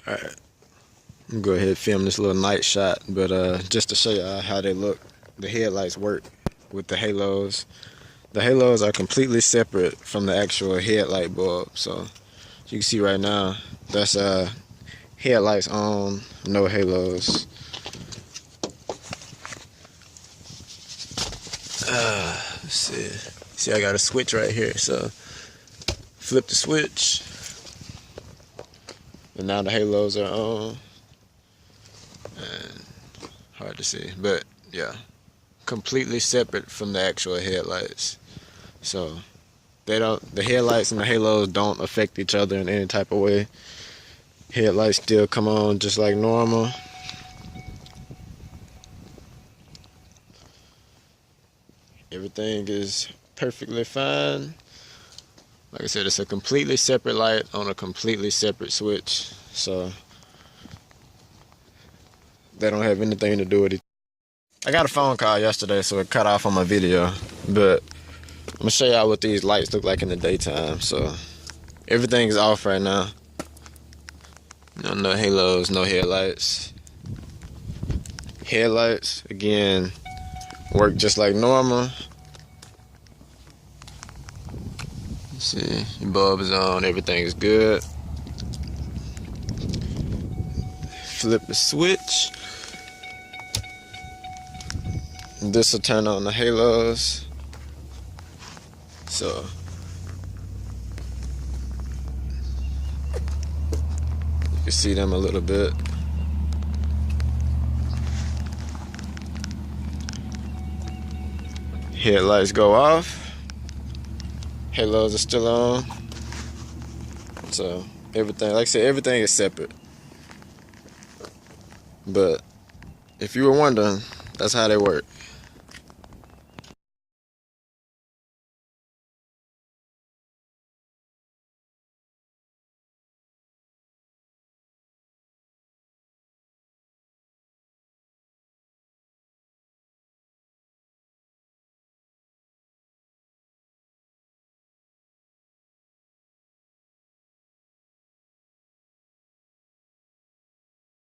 Alright, I'm gonna go ahead and film this little night shot, but just to show you how they look, the headlights work with the halos. The halos are completely separate from the actual headlight bulb. So you can see right now, that's headlights on, no halos. Let's see. See, I got a switch right here. So flip the switch, and now the halos are on. And hard to see, but yeah, completely separate from the actual headlights. So the headlights and the halos don't affect each other in any type of way. Headlights still come on just like normal. Everything is perfectly fine. Like I said, it's a completely separate light on a completely separate switch. So they don't have anything to do with it. I got a phone call yesterday, so it cut off on my video. But I'm gonna show y'all what these lights look like in the daytime. So everything's off right now. No halos, no headlights. Headlights, again, work just like normal. See, your bulb is on, everything is good. Flip the switch. This will turn on the halos. So you can see them a little bit. Headlights go off. Halos are still on. So everything, like I said, everything is separate. But if you were wondering, that's how they work.